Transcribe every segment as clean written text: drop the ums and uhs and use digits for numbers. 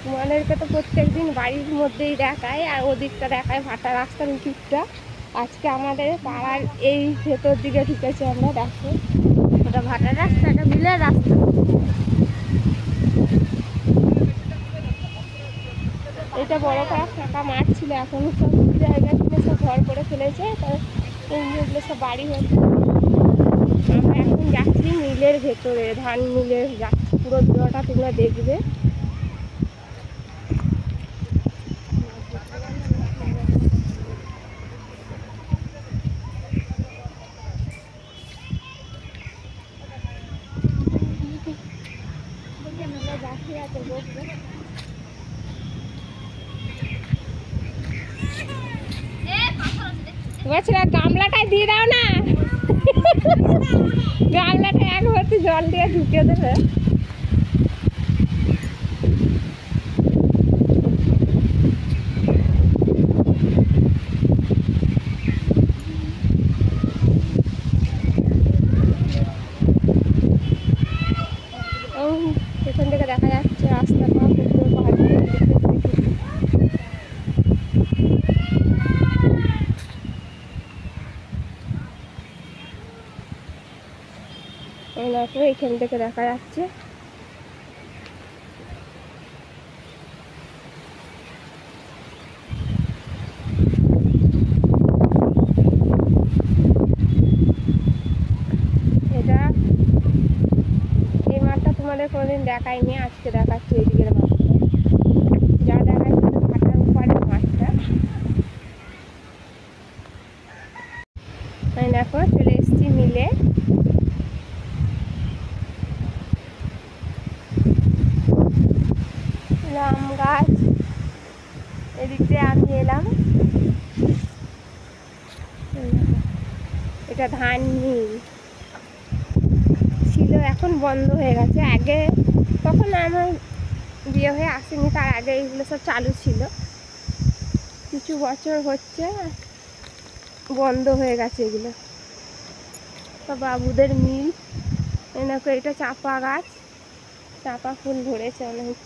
তোমাদেরকে তো প্রত্যেকদিন বাড়ির মধ্যেই দেখায়, আর ওদিকটা দেখায় ভাটা রাস্তার উঁচুটা। আজকে আমাদের পাড়ার এই ভেতর দিকে ঢুকেছে আমরা, দেখো ওটা ভাটার রাস্তা, এটা মিলের রাস্তা। এটা বড় পাড়া ফাঁকা মাঠ ছিল, এখন সব জায়গা কিনে সব ঘর করে ফেলেছে, এগুলো সব বাড়ি হয়েছে। আমরা এখন যাচ্ছি মিলের ভেতরে, ধান মিলের যাচ্ছি, পুরো ভিডিওটা তোমরা দেখবে। গামলাটায় দিয়ে দাও না, গামলাটা এক ভর্তি জল দিয়ে ঢুকে দেবে। এখান থেকে দেখা যাচ্ছে রাস্তাটা, এখান থেকে দেখা যাচ্ছে। এটা এই মাঠটা তোমাদের কোনোদিন দেখায়নি, আজকে দেখাচ্ছে এইদিকের মাঠটা, যা দেখাচ্ছে ভাটার উপরে মাঠটা। দেখো চলে এসছি মিলে। আম গাছ এদিক দিয়ে আমি এলাম, এটা ধান মিল ছিল, এখন বন্ধ হয়ে গেছে। আগে তখন আমার বিয়ে হয়ে আসেনি, তার আগে এগুলো সব চালু ছিল, কিছু বছর হচ্ছে বন্ধ হয়ে গেছে এগুলো। বাবুদের মিল। দেখো এটা চাপা গাছ, চাপা ফুল ধরেছে অনেক।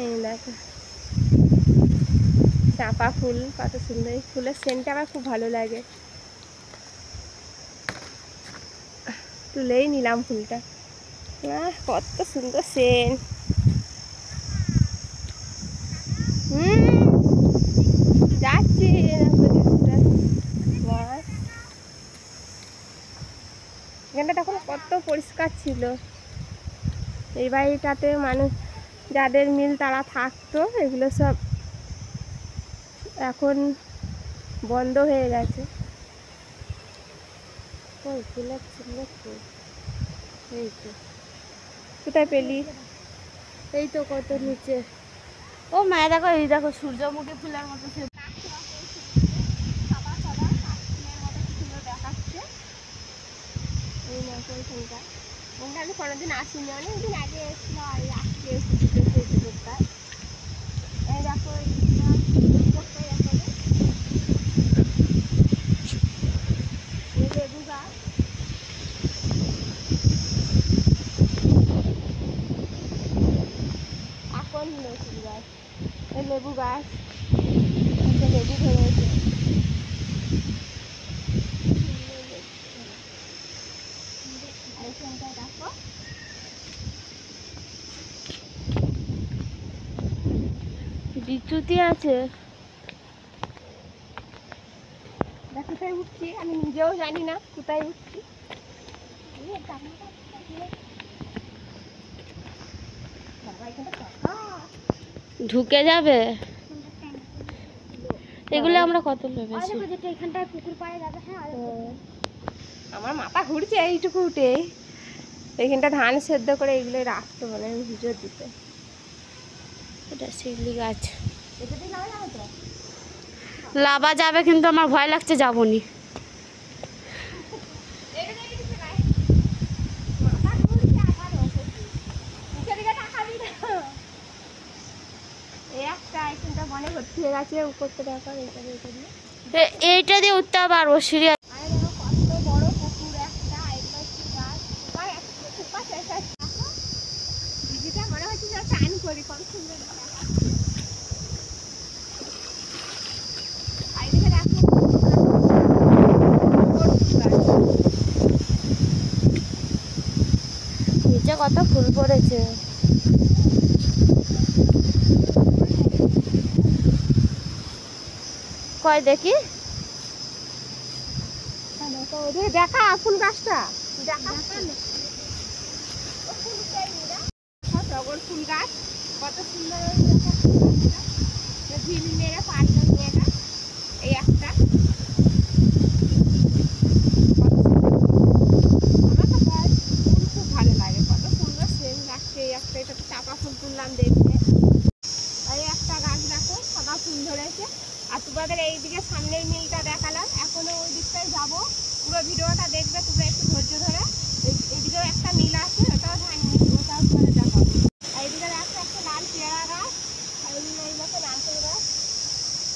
এই দেখো চাপা ফুল, কত সুন্দর, এই ফুলের সেন্টটা আমার খুব ভালো লাগে, তুলেই নিলাম ফুলটা। কত সুন্দর সেন্ট। যাচ্ছি এখানটা তখন কত পরিষ্কার ছিল। এই বাড়িটাতে মানুষ যাদের মিল তারা থাকতো, এগুলো সব এখন বন্ধ হয়ে গেছে। এই তো কোথায় পেলি? এই তো কত নিচে। ও মায়া দেখো, এই দেখো সূর্যমুখী ফুলের মতো দেখাচ্ছে। এই দেখো ওইখানটা, ওখানে আমি কোনোদিন আসিনি, অনেকদিন আগে এসেছিল, আর আজকে করতাম। এই দেখো লেবু গাছ, এখন লেবু গাছ, এই লেবু গাছ, লেবু ধরেছে। দেখো বিচ্যুতি আছে, দেখ কোথায় উঠছি, আমি নিজেও জানি না কোথায় উঠছি। ঢুকে যাবে এগুলো, আমরা কত ভেবেছি। এখানটায় পুকুর পাড়ে যাবে। হ্যাঁ আমার মাথা ঘুরছে এইটুকু উঠে। এইখানটা ধান সেদ্ধ করে এগুলো রাখতে বলে ভিজো দিতে। এটা শিউলি গাছ, এটা দিয়ে লাগানো হতো। লাভা যাবে কিন্তু আমার ভয় লাগছে, যাবনি। এইটা দিয়ে উঠতে পারবো সিঁড়ি। নিচে কত ফুল পড়েছে। কয় দেখি, দেখা ফুল গাছটা, দেখা টগর ফুল গাছ কত সুন্দর। ঝিল মেরে পারলো মেয়েটা, এই একটা খুব ভালো লাগে, কত সুন্দর সেম লাগছে। এই একটা, এটা চাপা ফুল তুললাম দেখতে। আর একটা গাছ দেখো সাদা ফুল ধরেছে। আর তোমাদের এইদিকে সামনের মিলটা দেখালাম, এখনো ওই দিকটায় যাবো। পুরো ভিডিওটা দেখবে তোমরা একটু ধৈর্য ধরে। এইদিকেও একটা মিল আছে, ওটাও ধান মিল, ওটাও ধরে দেখাবো। এইদিকে দেখো একটা লাল পেয়ারা গাছ, আর এই মতো নারকেল গাছ।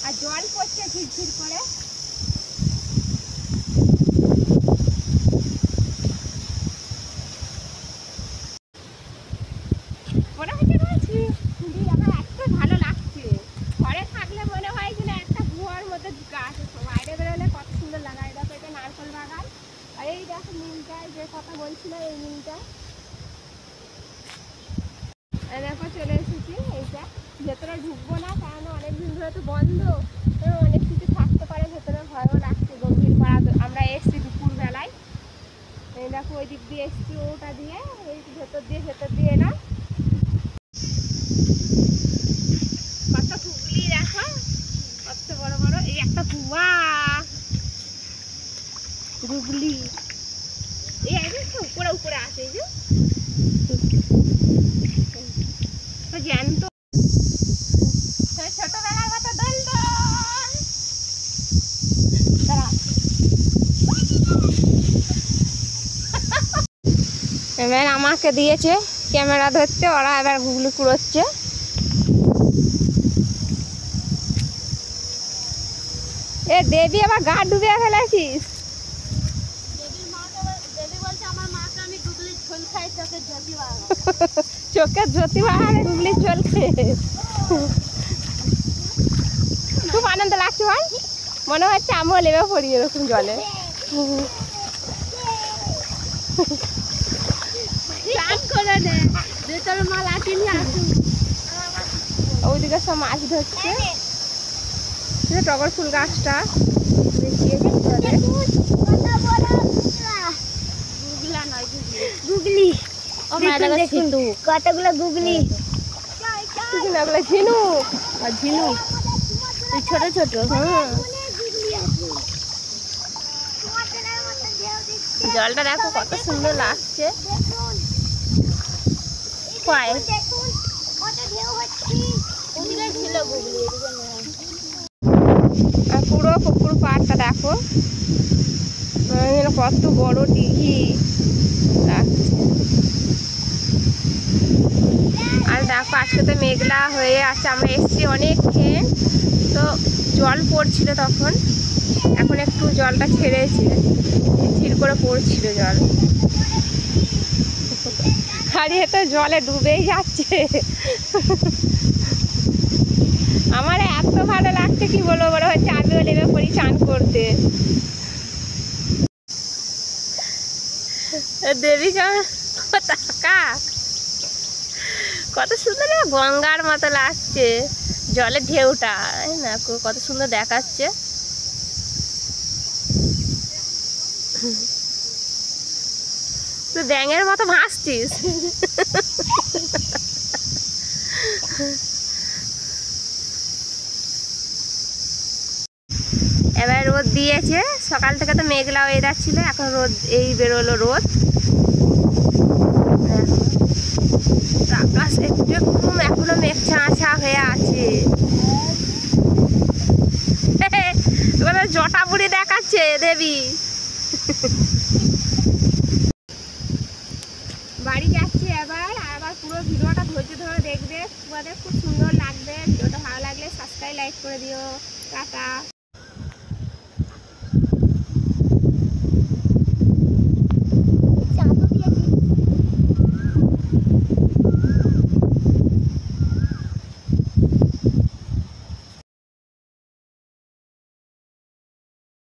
আর জল পড়ছে ঝিরঝির করে। মনে হচ্ছে বলছি আমার এত ভালো লাগছে। ঘরে থাকলে মনে হয় যে না একটা গুহার মধ্যে গাছ, বাইরে বেরোলে কত সুন্দর লাগায়। দেখো এটা নারকেল বাগান। আর এই দেখো মিলটায় যে কথা বলছিলাম, এই মিলটা দেখো চলে এসেছি। এইটা ভেতরে ঢুকবো না, কারণ অনেকদিন ধরে তো বন্ধ, অনেক কিছু থাকতে পারে ভেতরে, ভয়ও লাগছে। গম্ভীর পাড়া আমরা এসছি দুপুর বেলায়। এই দেখো ওই দিক দিয়ে এসছি, ওটা দিয়ে এই ভেতর দিয়ে এলাম। কত গুগলি দেখো, কত বড় বড়। এই একটা কুয়া গুগলি, এই একদম উপরে উপরে আছে। এই যে জ্যান্ত ছোটবেলার মতো দোল দোল। এবার আমাকে দিয়েছে ক্যামেরা ধরতে, ওরা এবার গুগলি কুড়োচ্ছে। এ দেবী আবার গা ডুবিয়ে ফেলেছিস। চোখের জ্যোতি বাড়ালে গুগলি চলছে। খুব আনন্দ লাগছে ভাই, মনে হচ্ছে আমিও লেবে পড়ি এরকম জলে। ওইদিকে সব মাছ ধরছে। টগর ফুল গাছটা গুগলি, কতগুলো গুগলি, ঝিনুক আর ঝিনুক ছোট ছোট। জলটা দেখো কত সুন্দর লাগছে। আর পুরো পুকুর পাড়টা দেখো, কত বড় দিঘি লাগছে। আর দেখো আজকে তো মেঘলা হয়ে আছে, আমরা এসছি অনেকক্ষণ, তো জল পড়ছিল তখন, এখন একটু জলটা ছেড়েছে, ঝির করে পড়ছিল জল। আর এ তো জলে ডুবেই যাচ্ছে। আমার এত ভালো লাগছে কি বলবো, বড় হচ্ছে আমিও নেমে পড়ি চান করতে। দেবিকা টাকা কত সুন্দর, গঙ্গার মতো লাগছে জলের ঢেউটা না, কত সুন্দর দেখাচ্ছে। তুই ব্যাঙের মতো ভাসছিস। এবার ওর দিয়েছে, সকাল থেকে তো মেঘলা ওয়েদার ছিল, এখন রোদ এই বেরোলো রোদ। আকাশ একটু এখনো মেঘ ছাঁ হয়ে আছে। জটা বুড়ি দেখাচ্ছে দেবী। বাড়ি যাচ্ছি আবার পুরো ভিডিওটা ধৈর্য ধরে দেখবে, তোমাদের খুব সুন্দর লাগবে। ভিডিওটা ভালো লাগলে সাবস্ক্রাইব লাইক করে দিও। টাটা।